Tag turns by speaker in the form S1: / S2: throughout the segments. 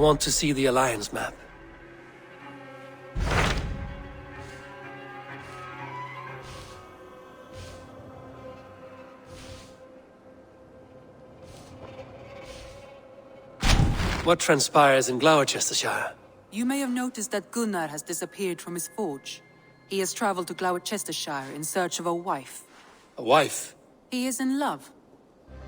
S1: want to see the Alliance map. What transpires in Gloucestershire?
S2: You may have noticed that Gunnar has disappeared from his forge. He has traveled to Gloucestershire in search of a wife.
S1: A wife?
S2: He is in love.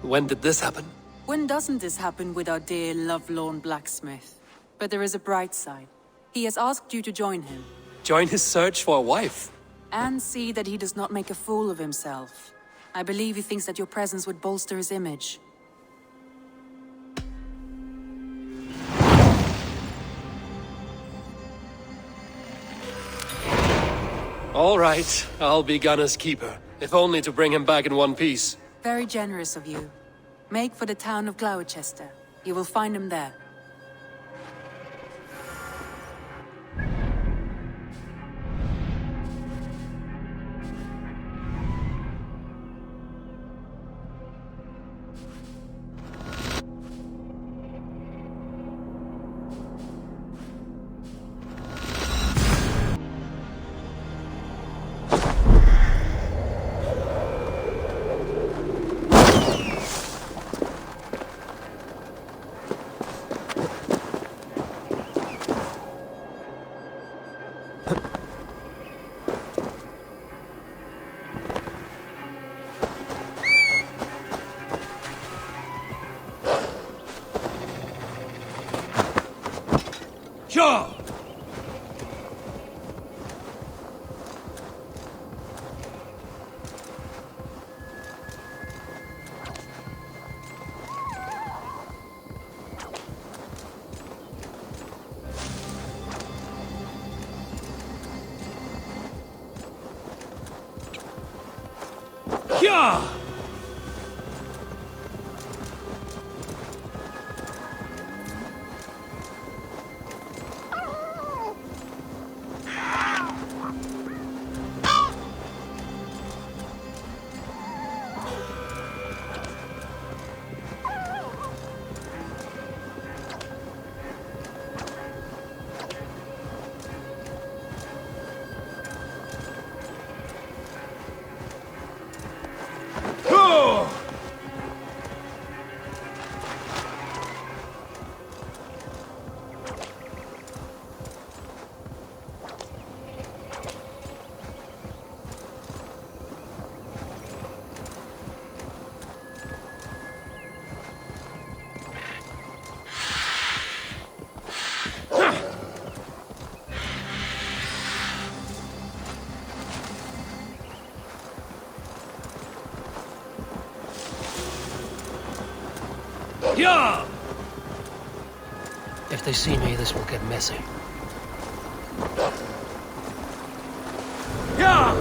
S1: When did this happen?
S2: When doesn't this happen with our dear lovelorn blacksmith? But there is a bright side. He has asked you to join him.
S1: Join his search for a wife?
S2: And see that he does not make a fool of himself. I believe he thinks that your presence would bolster his image.
S1: All right, I'll be Gunner's keeper, if only to bring him back in one piece.
S2: Very generous of you. Make for the town of Gloucester. You will find him there.
S1: Sure! Yeah! Yeah! If they see me, this will get messy. Yeah!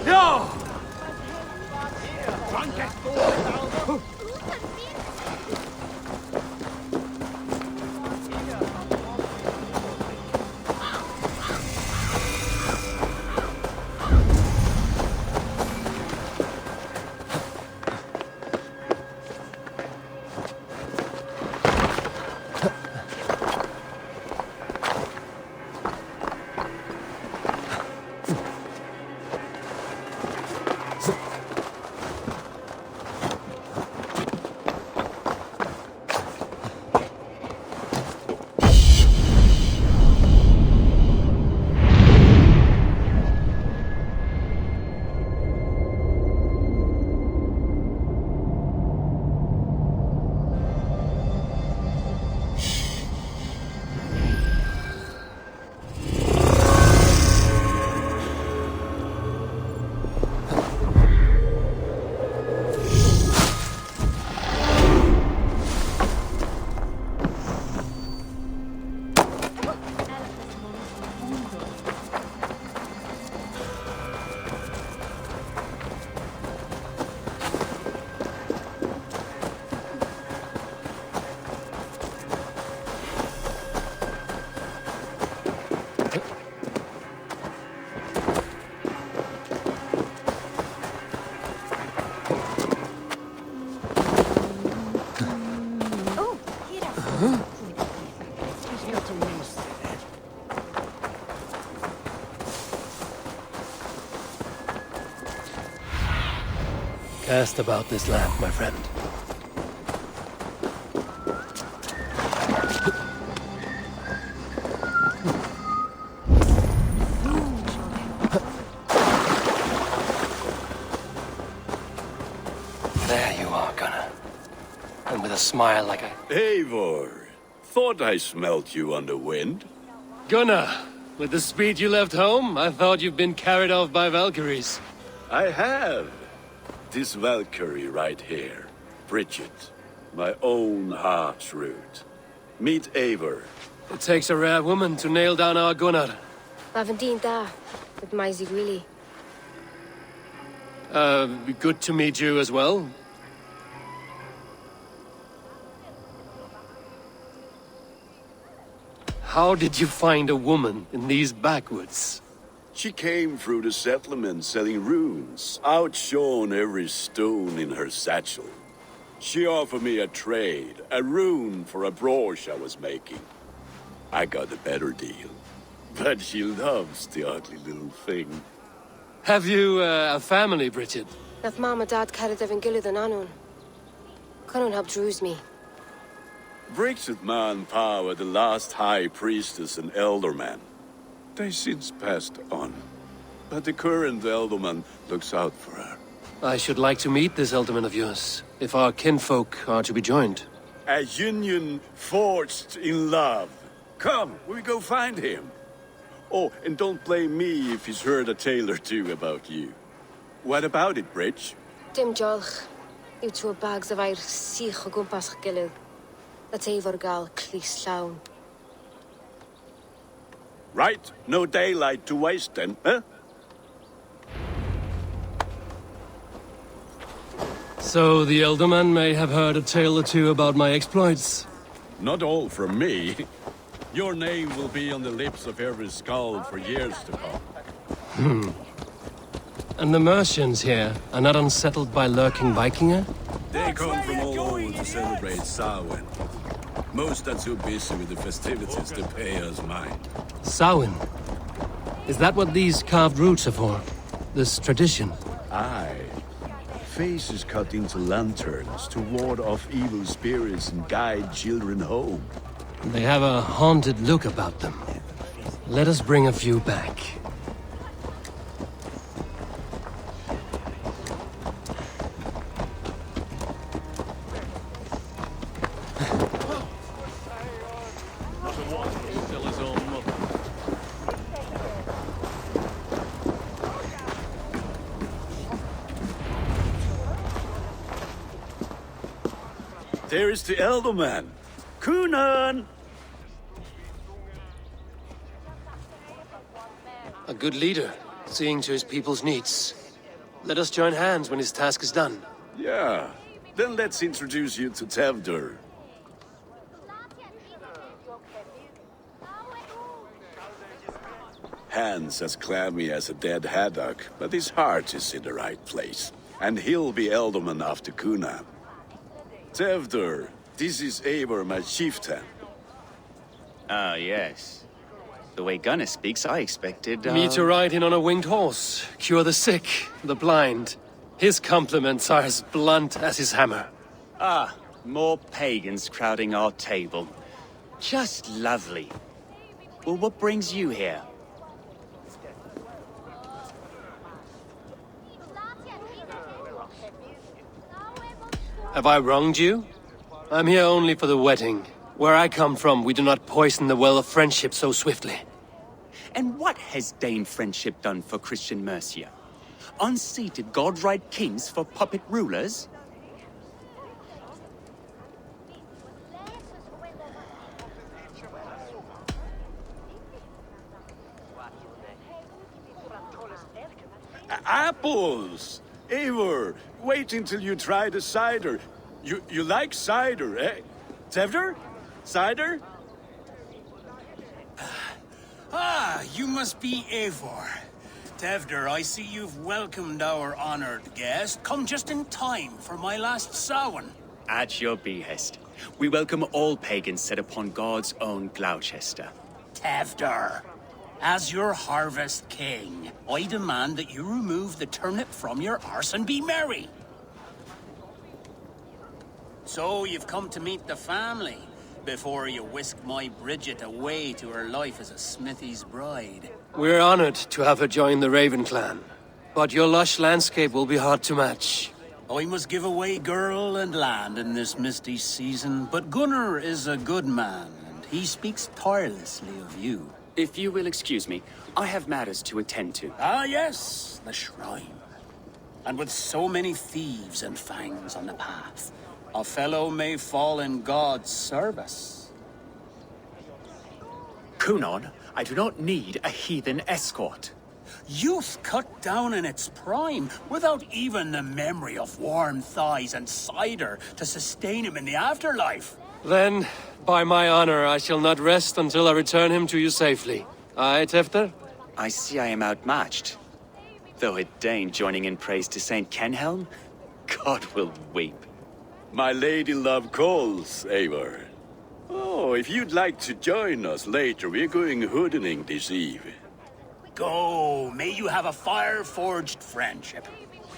S1: No! Cast about this land, my friend. There you are, Gunnar. And with a smile like I...
S3: Eivor, thought I smelt you on the wind.
S1: Gunnar, with the speed you left home, I thought you've been carried off by Valkyries.
S3: I have. This Valkyrie right here, Bridget, my own heart's root. Meet Eivor.
S1: It takes a rare woman to nail down our Gunnar.
S4: Lavendine da, with Maisy really.
S1: Good to meet you as well. How did you find a woman in these backwoods?
S3: She came through the settlement selling runes, outshone every stone in her satchel. She offered me a trade, a rune for a brooch I was making. I got a better deal, but she loves the ugly little thing.
S1: Have you a family, Bridget?
S4: Nath Mom and Dad carried Evan Gillid and Anun. Couldn't help Drews me.
S3: Bridget man power the last high priestess and elderman. They since passed on, but the current Elderman looks out for her.
S1: I should like to meet this Elderman of yours, if our kinfolk are to be joined.
S3: A union forged in love. Come, we go find him. Oh, and don't blame me if he's heard a tale or two about you. What about it, Bridge?
S4: Dim Jolch. You two bags of air sich o gwmpas gilydd. That's Eivor gal clis llawn.
S3: Right, no daylight to waste then, huh?
S1: So the Elderman may have heard a tale or two about my exploits.
S3: Not all from me. Your name will be on the lips of every skull for years to come.
S1: And the Mercians here are not unsettled by lurking Vikinger?
S3: They come from all over to celebrate Samhain. Most are too busy with the festivities to pay us mind.
S1: Samhain? Is that what these carved roots are for? This tradition?
S3: Aye. Faces cut into lanterns to ward off evil spirits and guide children home.
S1: They have a haunted look about them. Let us bring a few back.
S3: There is the Elderman. Kunan!
S1: A good leader, seeing to his people's needs. Let us join hands when his task is done.
S3: Yeah. Then let's introduce you to Tevdur. Hands as clammy as a dead haddock, but his heart is in the right place. And he'll be Elderman after Kunan. Tevdur, this is Eivor, my chieftain.
S5: Ah, yes. The way Gunnar speaks, I expected,
S1: Me to ride in on a winged horse, cure the sick, the blind. His compliments are as blunt as his hammer.
S5: Ah, more pagans crowding our table. Just lovely. Well, what brings you here?
S1: Have I wronged you? I'm here only for the wedding. Where I come from, we do not poison the well of friendship so swiftly.
S5: And what has Dane friendship done for Christian Mercia? Unseated god-right kings for puppet rulers?
S3: Apples! Eivor, wait until you try the cider. You like cider, eh? Tevdur? Cider?
S6: Ah, you must be Eivor. Tevdur, I see you've welcomed our honored guest. Come just in time for my last Samhain.
S5: At your behest. We welcome all pagans set upon God's own Gloucester.
S6: Tevdur, as your harvest king, I demand that you remove the turnip from your arse and be merry. So you've come to meet the family before you whisk my Bridget away to her life as a smithy's bride.
S1: We're honored to have her join the Raven clan. But your lush landscape will be hard to match.
S6: I must give away girl and land in this misty season, but Gunnar is a good man, and he speaks tirelessly of you.
S5: If you will excuse me, I have matters to attend to.
S6: Ah, yes, the shrine. And with so many thieves and fangs on the path, a fellow may fall in God's service.
S5: Kunan, I do not need a heathen escort.
S6: Youth cut down in its prime, without even the memory of warm thighs and cider to sustain him in the afterlife.
S1: Then, by my honor, I shall not rest until I return him to you safely. Aye, Tefter?
S5: I see I am outmatched. Though a Dane joining in praise to Saint Kenhelm, God will weep.
S3: My lady love calls, Eivor. Oh, if you'd like to join us later, we're going hoodening this eve.
S6: Go, may you have a fire-forged friendship.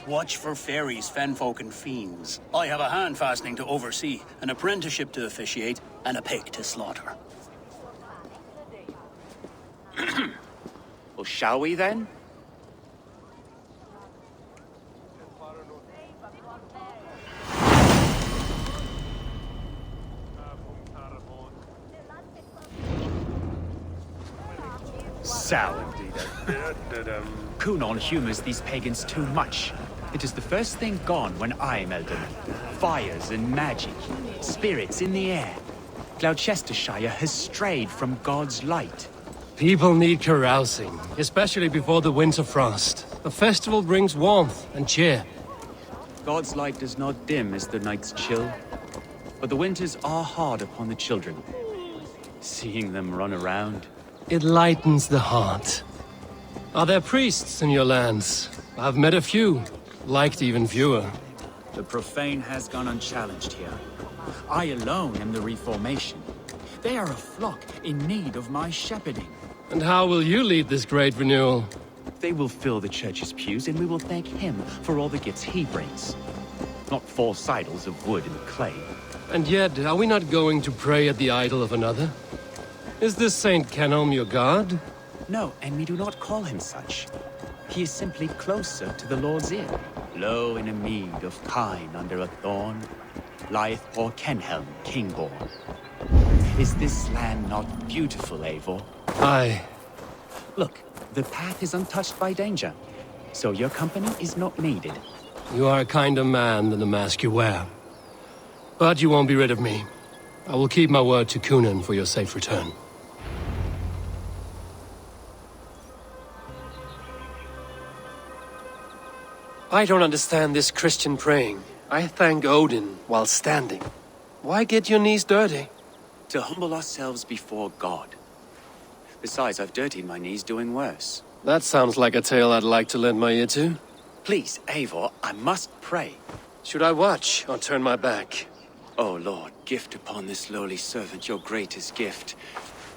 S6: Watch for fairies, fenfolk, and fiends. I have a hand fastening to oversee, an apprenticeship to officiate, and a pig to slaughter.
S5: Well, shall we then?
S7: Sour indeed. Kunan humors these pagans too much. It is the first thing gone when I am Elderman. Fires and magic, spirits in the air. Gloucestershire has strayed from God's light.
S1: People need carousing, especially before the winter frost. A festival brings warmth and cheer.
S7: God's light does not dim as the nights chill, but the winters are hard upon the children. Seeing them run around.
S1: It lightens the heart. Are there priests in your lands? I've met a few, liked even fewer.
S7: The profane has gone unchallenged here. I alone am the reformation. They are a flock in need of my shepherding.
S1: And how will you lead this great renewal?
S7: They will fill the church's pews, and we will thank him for all the gifts he brings. Not false idols of wood and clay.
S1: And yet, are we not going to pray at the idol of another? Is this Saint Kenhelm your god?
S7: No, and we do not call him such. He is simply closer to the Lord's ear. Low in a mead of kine under a thorn, lieth poor Kenhelm, king-born. Is this land not beautiful, Eivor?
S1: Aye.
S7: Look, the path is untouched by danger, so your company is not needed.
S1: You are a kinder man than the mask you wear. But you won't be rid of me. I will keep my word to Kunan for your safe return. I don't understand this Christian praying. I thank Odin while standing. Why get your knees dirty?
S5: To humble ourselves before God. Besides, I've dirtied my knees doing worse.
S1: That sounds like a tale I'd like to lend my ear to.
S5: Please, Eivor, I must pray.
S1: Should I watch or turn my back?
S5: Oh Lord, gift upon this lowly servant your greatest gift.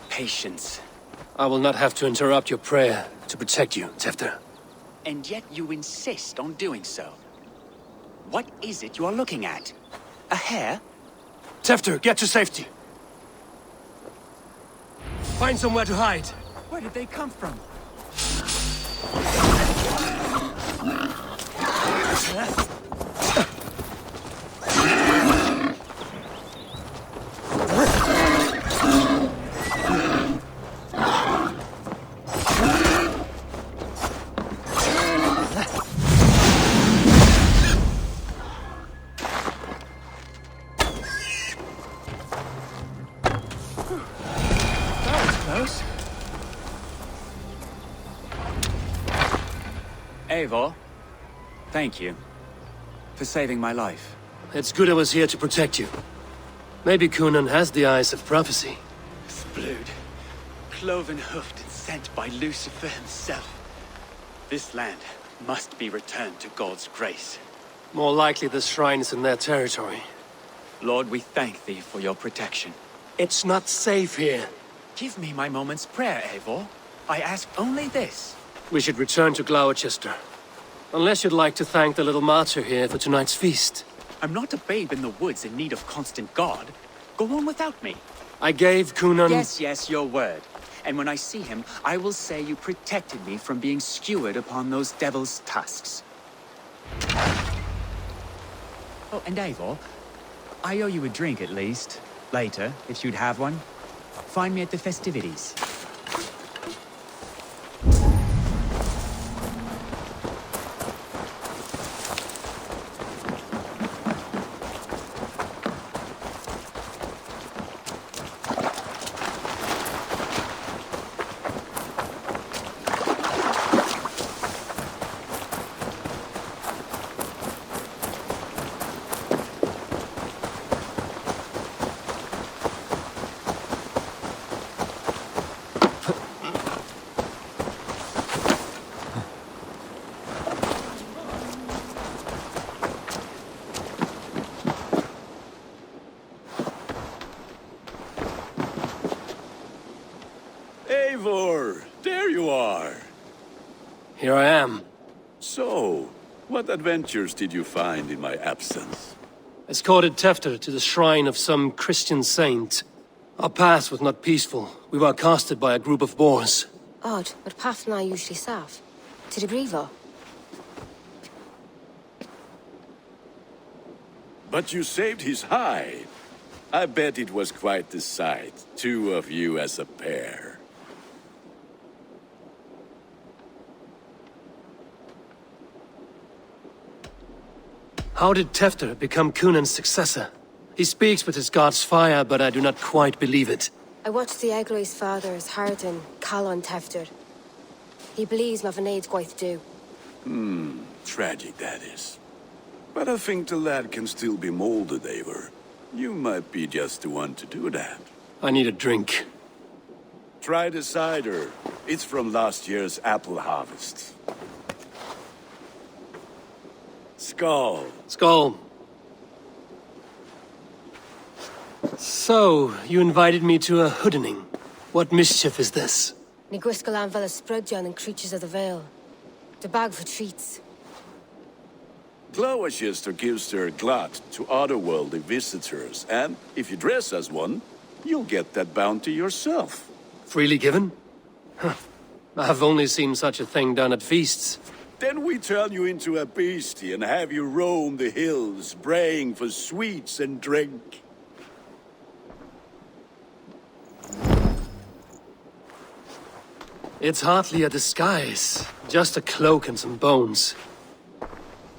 S5: Patience.
S1: I will not have to interrupt your prayer to protect you, Tefter.
S5: And yet you insist on doing so. What is it you are looking at? A hare?
S1: Tefter, get to safety! Find somewhere to hide.
S5: Where did they come from? Eivor, thank you for saving my life.
S1: It's good I was here to protect you. Maybe Kunan has the eyes of prophecy.
S5: Splood, cloven-hoofed and sent by Lucifer himself. This land must be returned to God's grace.
S1: More likely the shrine is in their territory.
S5: Lord, we thank thee for your protection.
S1: It's not safe here.
S5: Give me my moment's prayer, Eivor. I ask only this.
S1: We should return to Gloucester. Unless you'd like to thank the little martyr here for tonight's feast.
S5: I'm not a babe in the woods in need of constant guard. Go on without me.
S1: I gave Kunan...
S5: Yes, your word. And when I see him, I will say you protected me from being skewered upon those devil's tusks. Oh, and Eivor, I owe you a drink at least. Later, if you'd have one. Find me at the festivities.
S3: Eivor, there you are.
S1: Here I am.
S3: So, what adventures did you find in my absence?
S1: Escorted Tefter to the shrine of some Christian saint. Our path was not peaceful. We were accosted by a group of boars.
S4: Odd, but Pathna usually staff. To the Grievo.
S3: But you saved his hide. I bet it was quite the sight, two of you as a pair.
S1: How did Tefter become Kunan's successor? He speaks with his god's fire, but I do not quite believe it.
S4: I watched the Egloi's father's Harden call on Tefter. He believes Mavanade quite do.
S3: Tragic that is. But I think the lad can still be molded, Eivor. You might be just the one to do that.
S1: I need a drink.
S3: Try the cider. It's from last year's apple harvest. Skull.
S1: Skull. So, you invited me to a hoodening. What mischief is this?
S4: Ni gwisgal anfel ysbrydon and creatures of the Vale. The bag for treats.
S3: Gloucester gives their glut to otherworldly visitors, and if you dress as one, you'll get that bounty yourself.
S1: Freely given? Huh. I've only seen such a thing done at feasts.
S3: Then we turn you into a beastie and have you roam the hills, braying for sweets and drink.
S1: It's hardly a disguise. Just a cloak and some bones.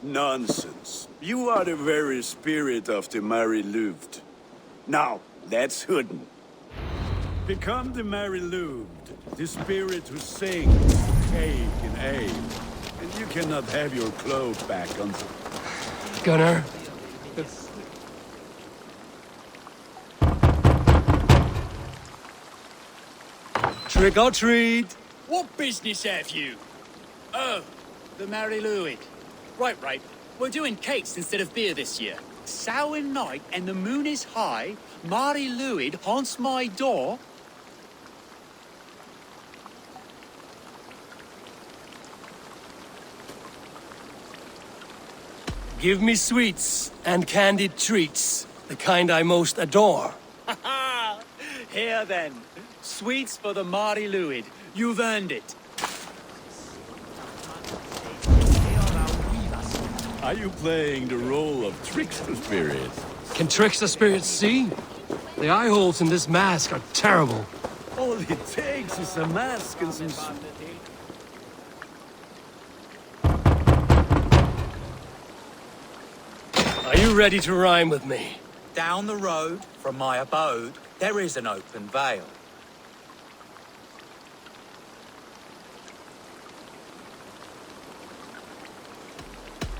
S3: Nonsense. You are the very spirit of the Mary Louved. Now, let's hooden. Become the Mary Louved, the spirit who sings, cake and ale. And you cannot have your clothes back until...
S1: Gunnar. Trick or treat.
S5: What business have you? Oh, the Mary Louid. Right. We're doing cakes instead of beer this year. Samhain night and the moon is high. Mary Louid haunts my door.
S1: Give me sweets and candied treats, the kind I most adore.
S5: Here then, sweets for the Mary Louid. You've earned it.
S3: Are you playing the role of trickster spirit?
S1: Can trickster spirits see? The eye holes in this mask are terrible.
S3: All it takes is a mask and some...
S1: Are you ready to rhyme with me?
S8: Down the road from my abode, there is an open vale.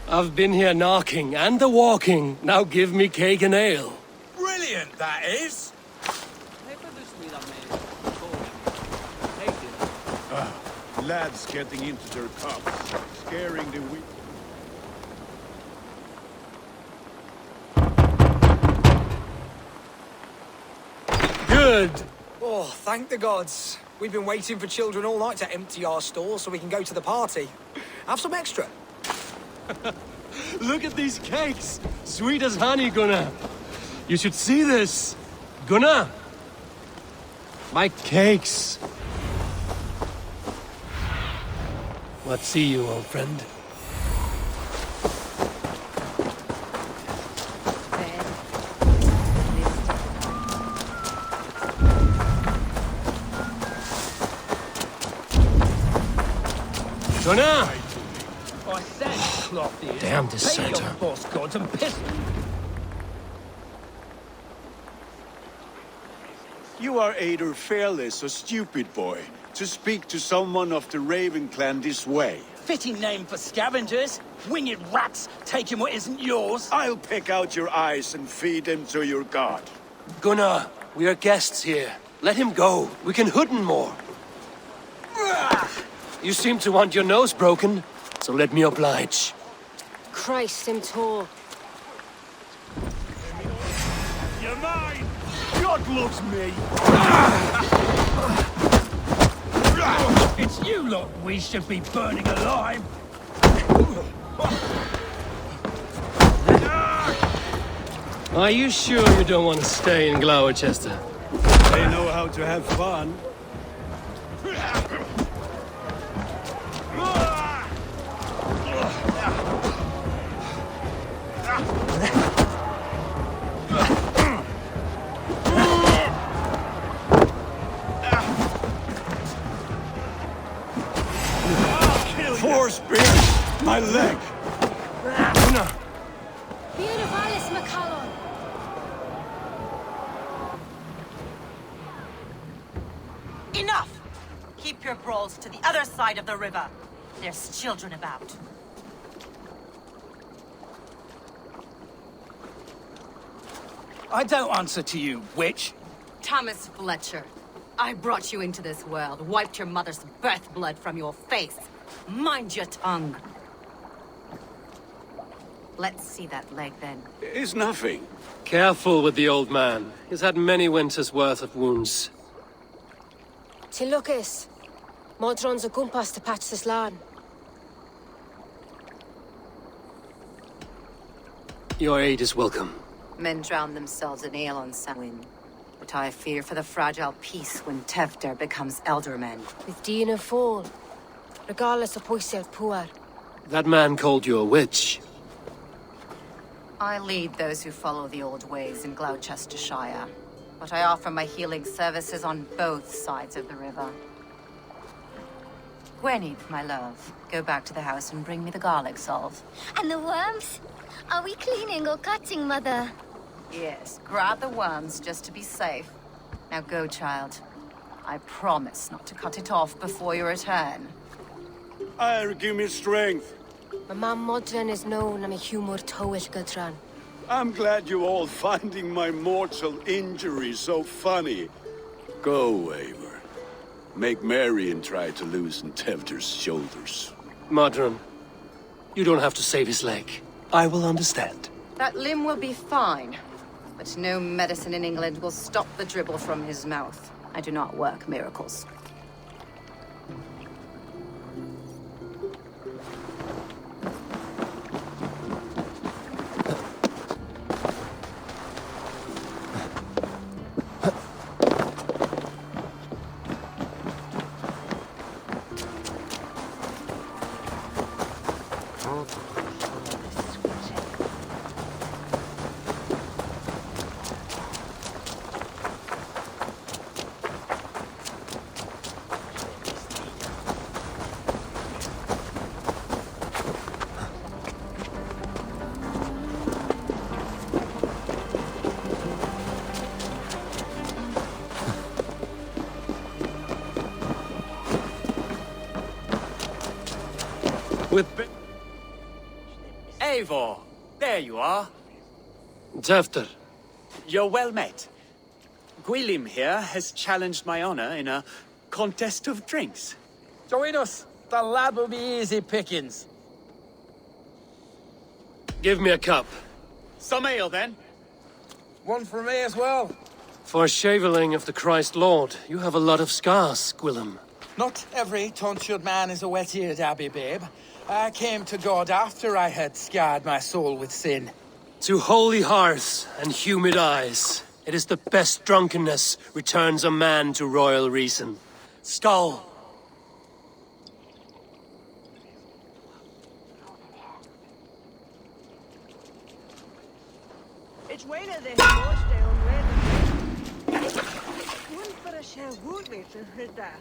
S1: I've been here knocking and the walking. Now give me cake and ale.
S8: Brilliant, that is!
S3: Lads getting into their cups, scaring the weak.
S1: Good.
S9: Oh, thank the gods. We've been waiting for children all night to empty our stores so we can go to the party. Have some extra.
S1: Look at these cakes. Sweet as honey, Gunnar. You should see this. Gunnar. My cakes. What see you, old friend? Gunnar!
S6: I said, Clothier.
S1: Damn this
S6: Pay your
S1: Santa.
S6: boss gods and piss.
S3: You are either fearless or stupid, boy, to speak to someone of the Raven clan this way.
S6: Fitting name for scavengers. Winged rats taking what isn't yours.
S3: I'll pick out your eyes and feed them to your god.
S1: Gunnar, we are guests here. Let him go. We can hooden more. You seem to want your nose broken, so let me oblige.
S4: Christ, him tall.
S3: You're mine! God loves me!
S6: It's you lot we should be burning alive.
S1: Are you sure you don't want to stay in Gloucester?
S3: They know how to have fun. Four spears! My leg!
S4: Beautivalis McCallum.
S10: Enough! Keep your brawls to the other side of the river. There's children about.
S6: I don't answer to you, witch.
S10: Thomas Fletcher, I brought you into this world, wiped your mother's birth blood from your face. Mind your tongue. Let's see that leg, then.
S3: It's nothing.
S1: Careful with the old man. He's had many winters' worth of wounds.
S4: Till Lucas. Modron's a gumpas to patch this land.
S1: Your aid is welcome.
S10: Men drown themselves in ale on Samhain. But I fear for the fragile peace when Tefter becomes eldermen.
S4: With Dean and Fall. Regardless of Poisel Puar.
S1: That man called you a witch.
S10: I lead those who follow the old ways in Gloucestershire. But I offer my healing services on both sides of the river. Gwenny, my love, go back to the house and bring me the garlic salve.
S11: And the worms?
S4: Are we cleaning or cutting, Mother?
S10: Yes, grab the worms just to be safe. Now go, child. I promise not to cut it off before your return.
S3: Give me strength.
S4: My mom Modran is known. I'm a humor towish Gudran.
S3: I'm glad you all finding my mortal injury so funny. Go, Eivor. Make Marion try to loosen Tevder's shoulders.
S1: Modron, you don't have to save his leg. I will understand.
S10: That limb will be fine, but no medicine in England will stop the dribble from his mouth. I do not work miracles.
S5: Eivor, there you are.
S1: Tefter.
S5: You're well met. Gwilym here has challenged my honor in a contest of drinks.
S8: Join us. The lad will be easy pickings.
S1: Give me a cup.
S5: Some ale, then.
S8: One for me as well.
S1: For shaveling of the Christ Lord, you have a lot of scars, Gwilym.
S8: Not every tonsured man is a wet-eared abbey, babe. I came to God after I had scarred my soul with sin.
S1: To holy hearths and humid eyes, it is the best drunkenness returns a man to royal reason. Skull!
S11: It's one of the horse down red. One for a show would be to hit that.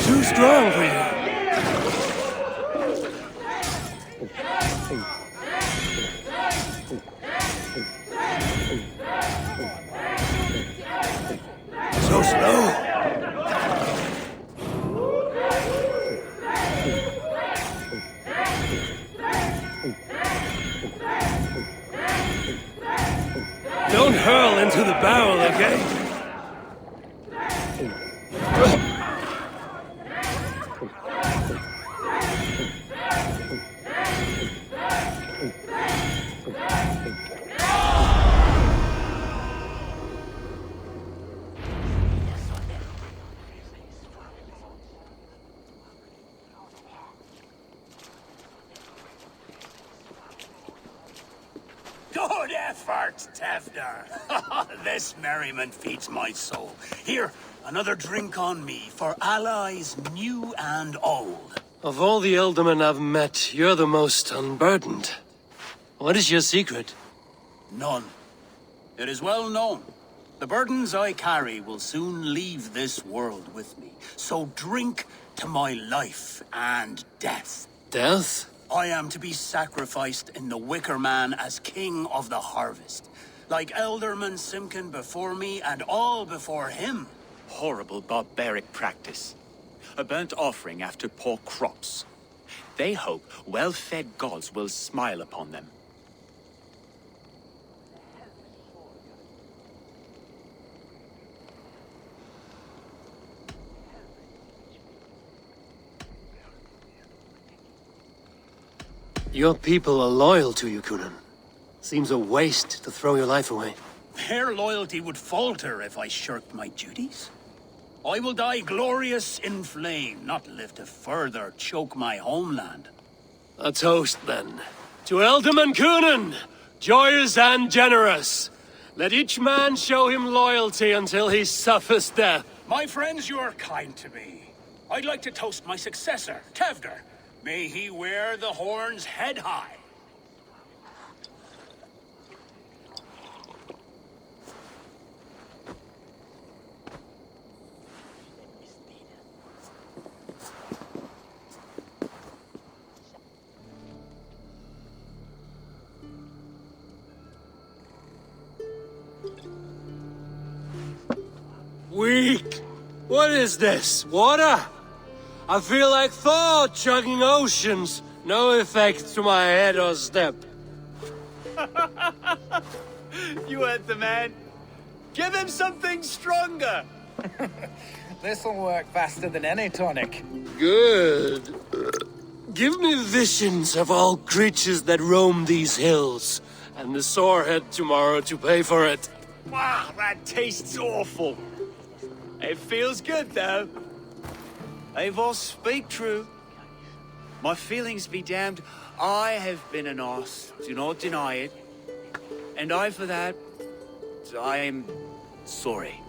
S1: Too strong for you. So slow. Don't hurl into the barrel, okay?
S6: Good effort, Tevder. This merriment feeds my soul. Here, another drink on me for allies new and old.
S1: Of all the Eldermen I've met, you're the most unburdened. What is your secret?
S6: None. It is well known. The burdens I carry will soon leave this world with me. So drink to my life and death.
S1: Death?
S6: I am to be sacrificed in the Wicker Man as king of the harvest. Like Elderman Simkin before me and all before him.
S7: Horrible barbaric practice. A burnt offering after poor crops. They hope well-fed gods will smile upon them.
S1: Your people are loyal to you, Kunan. Seems a waste to throw your life away.
S6: Their loyalty would falter if I shirked my duties. I will die glorious in flame, not live to further choke my homeland.
S1: A toast, then. To Ealdorman Coonan, joyous and generous. Let each man show him loyalty until he suffers death.
S6: My friends, you are kind to me. I'd like to toast my successor, Tewdwr. May he wear the horns head high.
S1: Weak! What is this? Water? I feel like Thor chugging oceans. No effect to my head or step.
S7: You heard the man. Give him something stronger.
S8: This'll work faster than any tonic.
S1: Good. Give me visions of all creatures that roam these hills, and the sorehead tomorrow to pay for it.
S7: Wow, that tastes awful. It feels good, though. Eivor, speak true. My feelings be damned. I have been an arse. Do not deny it. And I, for that, I am sorry.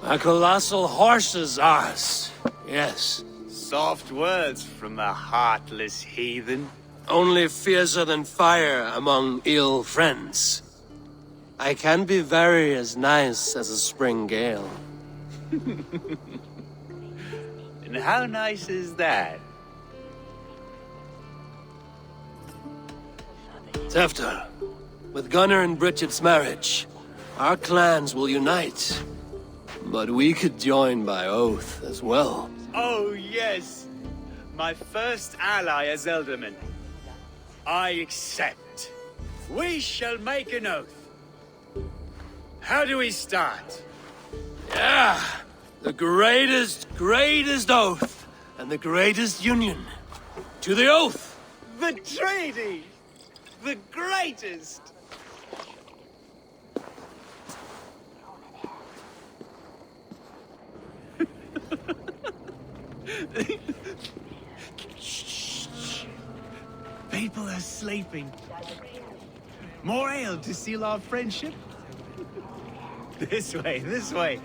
S1: A colossal horse's arse. Yes.
S7: Soft words from the heartless heathen.
S1: Only fiercer than fire among ill friends. I can be very as nice as a spring gale.
S7: And how nice is that?
S1: Tewdwr, with Gunnar and Bridget's marriage, our clans will unite. But we could join by oath as well.
S7: Oh, yes. My first ally as Ealdorman. I accept. We shall make an oath. How do we start?
S1: Yeah! The greatest oath, and the greatest union. To the oath!
S7: The treaty! The greatest! Shh. People are sleeping. More ale to seal our friendship? This way, this way.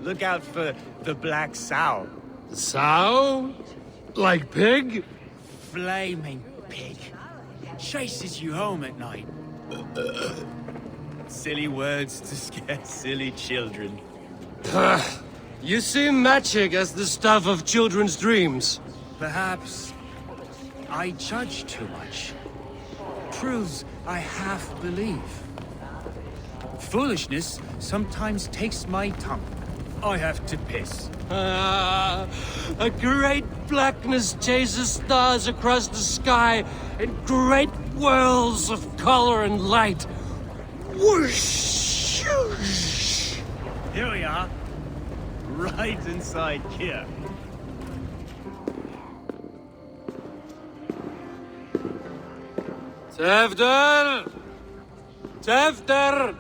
S7: Look out for the black sow.
S1: Sow? Like pig?
S7: Flaming pig. Chases you home at night. Silly words to scare silly children.
S1: You see magic as the stuff of children's dreams.
S7: Perhaps I judge too much. Truths I half believe. Foolishness sometimes takes my tongue. I have to piss.
S1: A great blackness chases stars across the sky in great whirls of color and light. Whoosh!
S7: Here we are. Right inside here.
S1: Tewdwr! Tewdwr!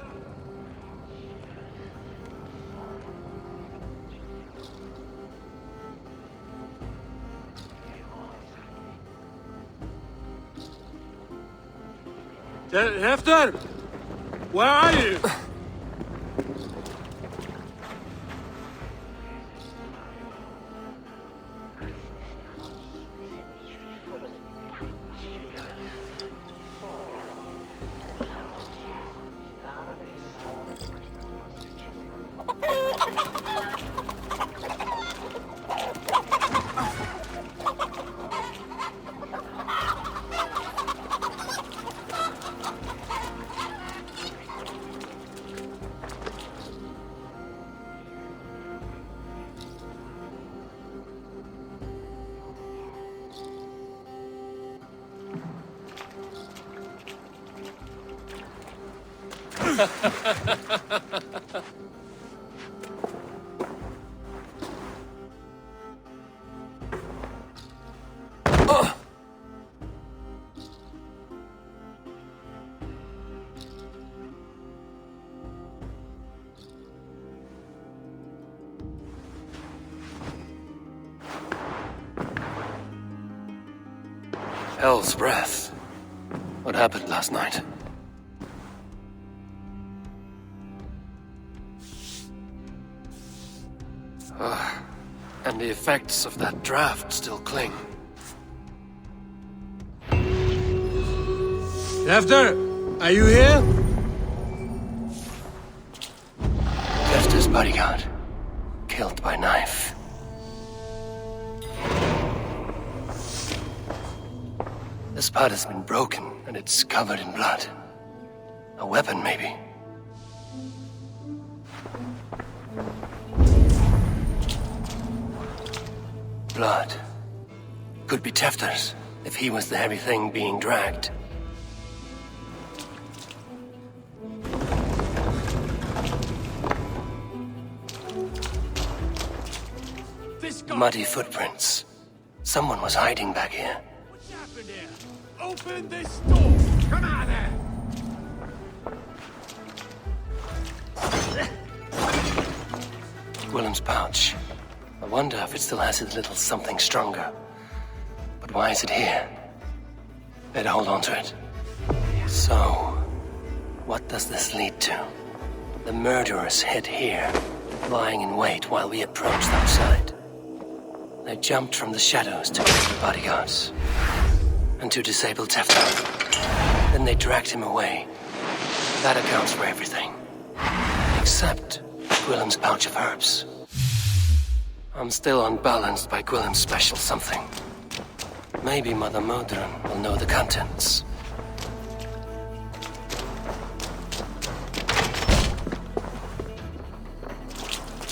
S1: Tewdwr! Where are you? Hell's breath. What happened last night? And the effects of that draft still cling. After, are you here? Jefter's bodyguard. Killed by knife. The spot has been broken, and it's covered in blood. A weapon, maybe. Blood. Could be Tefter's, if he was the heavy thing being dragged. Muddy footprints. Someone was hiding back here. What's happened here? Open this door! Come out there! Willem's pouch. I wonder if it still has its little something stronger. But why is it here? Better hold on to it. So, what does this lead to? The murderers hid here, lying in wait while we approached outside. They jumped from the shadows to kill the bodyguards. And to disable Tefter. Then they dragged him away. That accounts for everything. Except Willem's pouch of herbs. I'm still unbalanced by Gwillem's special something. Maybe Mother Modron will know the contents.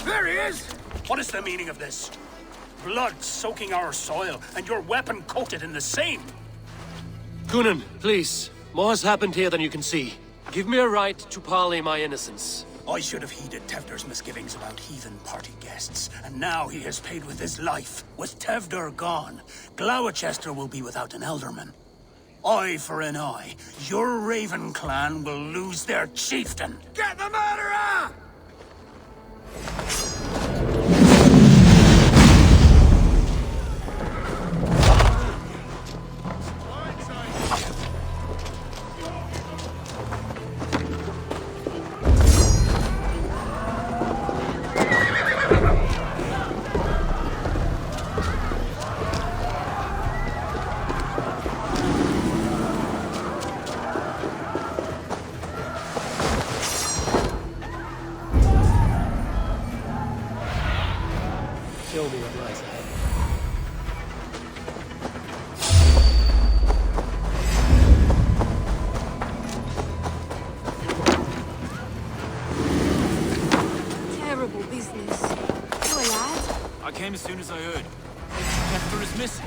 S6: There he is! What is the meaning of this? Blood soaking our soil, and your weapon coated in the same!
S1: Kunin, please. More has happened here than you can see. Give me a right to parley my innocence.
S6: I should have heeded Tevder's misgivings about heathen party guests, and now he has paid with his life. With Tevder gone, Gloucester will be without an elderman. Eye for an eye, your Raven clan will lose their chieftain.
S9: Get the murderer!
S1: Show me what lies ahead.
S4: Terrible business. You a lad?
S7: I came as soon as I heard. Tefter is missing.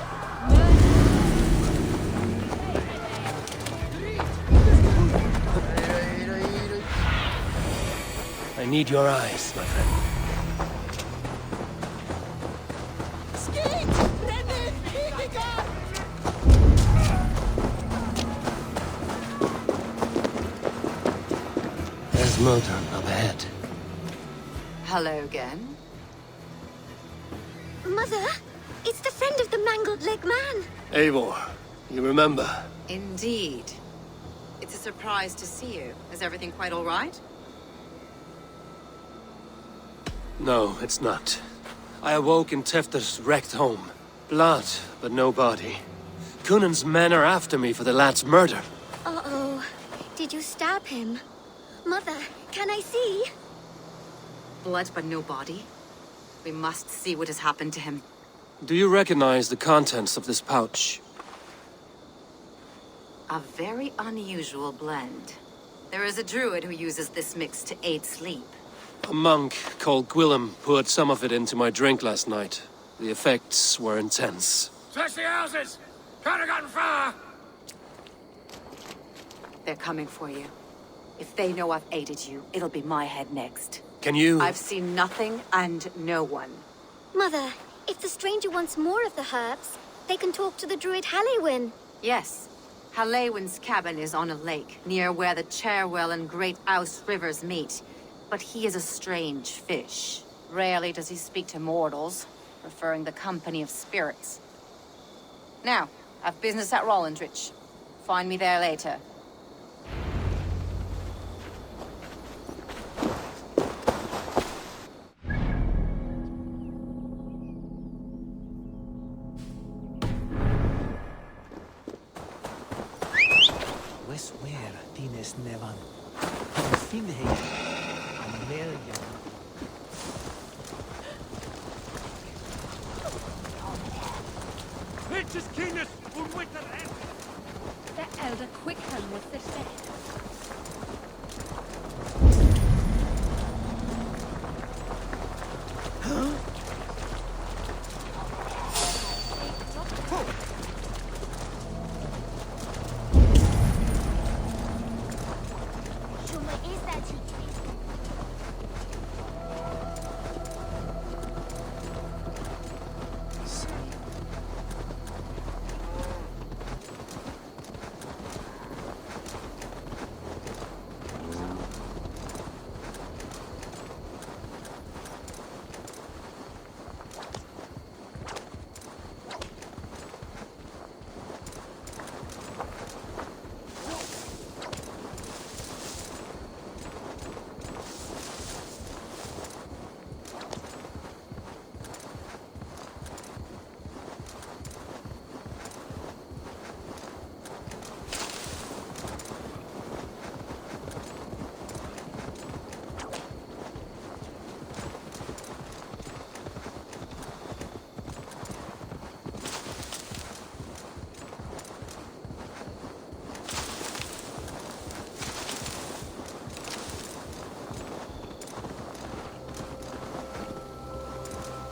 S1: I need your eyes, my friend. There's Modron up ahead.
S10: Hello again.
S4: Mother, it's the friend of the mangled leg man.
S1: Eivor, you remember?
S10: Indeed. It's a surprise to see you. Is everything quite all right?
S1: No, it's not. I awoke in Tefter's wrecked home. Blood, but no body. Kunan's men are after me for the lad's murder.
S4: Uh-oh. Did you stab him? Mother, can I see?
S10: Blood but no body. We must see what has happened to him.
S1: Do you recognize the contents of this pouch?
S10: A very unusual blend. There is a druid who uses this mix to aid sleep.
S1: A monk called Gwillem poured some of it into my drink last night. The effects were intense.
S9: Search the houses! Can't have gotten far!
S10: They're coming for you. If they know I've aided you, it'll be my head next.
S1: Can you...
S10: I've seen nothing and no one.
S4: Mother, if the stranger wants more of the herbs, they can talk to the druid Halewyn.
S10: Yes. Halewyn's cabin is on a lake, near where the Cherwell and Great Ouse rivers meet. But he is a strange fish. Rarely does he speak to mortals, preferring the company of spirits. Now, Have business at Rollindrich. Find me there later.
S12: Where tienes nevan? Finhe Amelia.
S11: Pitches Keenus, unwitted end. The elder Quickham with the dead.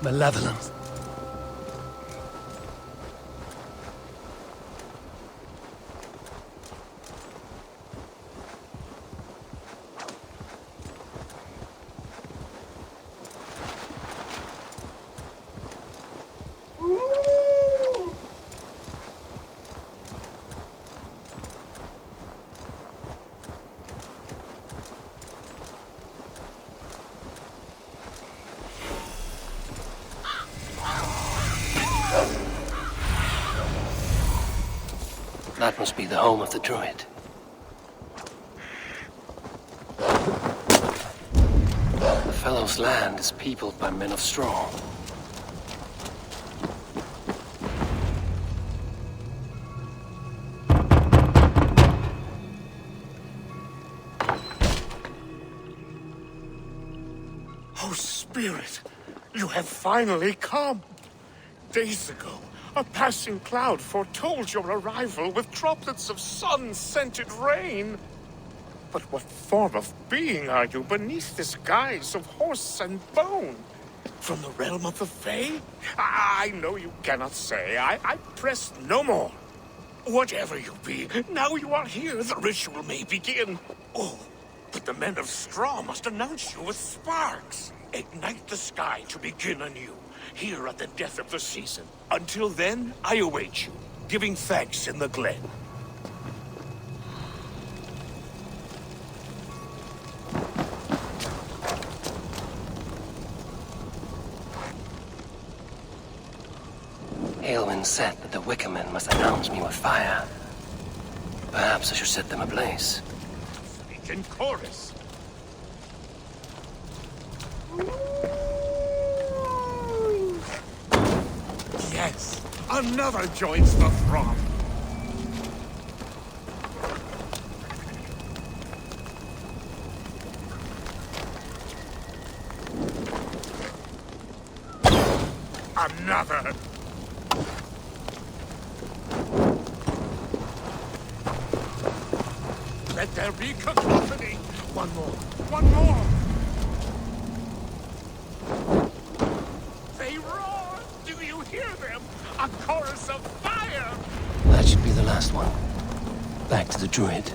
S1: Malevolent. That must be the home of the druid. The fellow's land is peopled by men of straw.
S13: Oh, Spirit, you have finally come. Days ago, a passing cloud foretold your arrival with droplets of sun-scented rain. But what form of being are you beneath this guise of horse and bone? From the realm of the Fae? I know you cannot say. I press no more. Whatever you be, now you are here, the ritual may begin. Oh, but the men of straw must announce you with sparks. Ignite the sky to begin anew, here at the death of the season. Until then, I await you, giving thanks in the glen.
S1: Aelwyn said that the Wickermen must announce me with fire. Perhaps I should set them ablaze.
S13: Speak in chorus. Yes, another joins the throng. Another. Let there be cacophony. One more. One more. They roar. Do you hear them? A chorus of fire.
S1: That should be the last one. Back to the druid.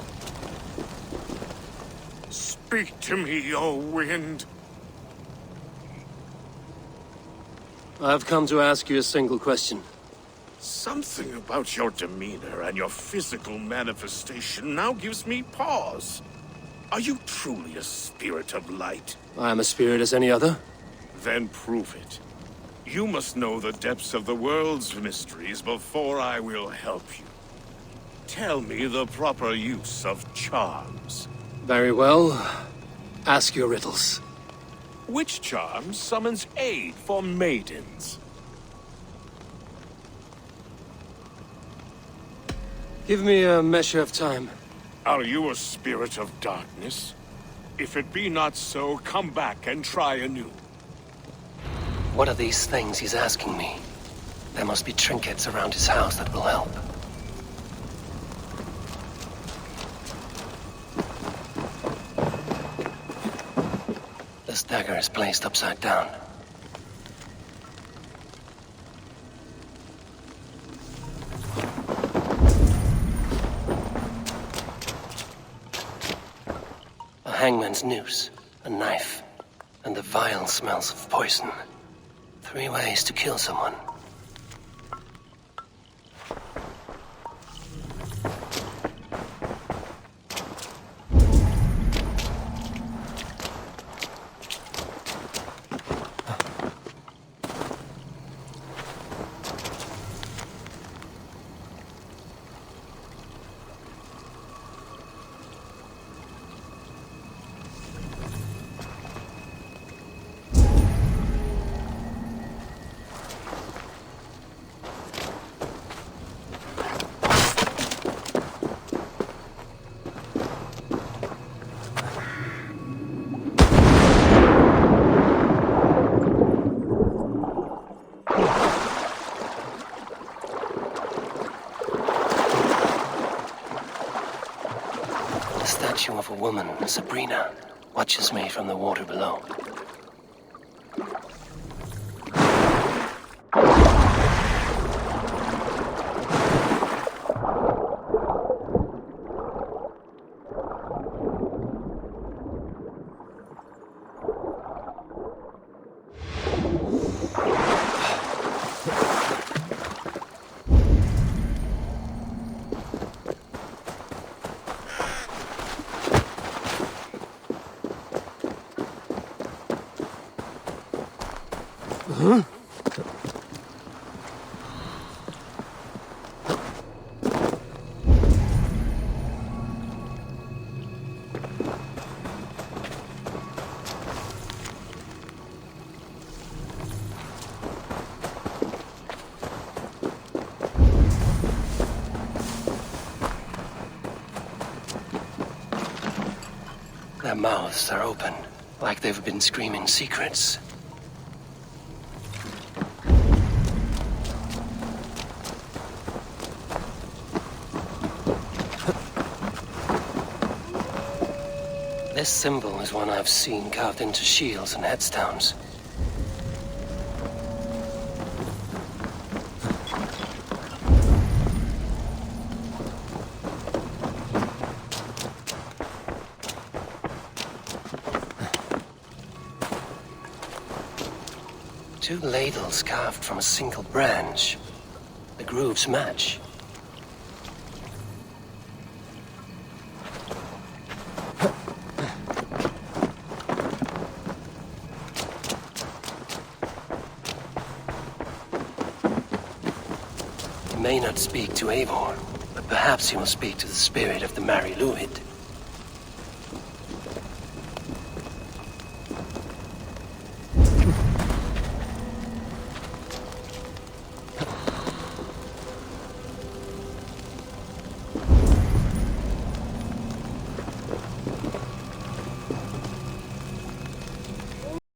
S13: Speak to me, O wind.
S1: I've come to ask you a single question.
S13: Something about your demeanor and your physical manifestation now gives me pause. Are you truly a spirit of light?
S1: I am a spirit as any other.
S13: Then prove it. You must know the depths of the world's mysteries before I will help you. Tell me the proper use of charms.
S1: Very well. Ask your riddles.
S13: Which charm summons aid for maidens?
S1: Give me a measure of time.
S13: Are you a spirit of darkness? If it be not so, come back and try anew.
S1: What are these things he's asking me? There must be trinkets around his house that will help. This dagger is placed upside down. A hangman's noose, a knife, and the vile smells of poison. 3 ways to kill someone. Of a woman, Sabrina, watches me from the water below. Their mouths are open, like they've been screaming secrets. This symbol is one I've seen carved into shields and headstones. Two ladles carved from a single branch. The grooves match. He may not speak to Eivor, but perhaps he will speak to the spirit of the Mari Luid.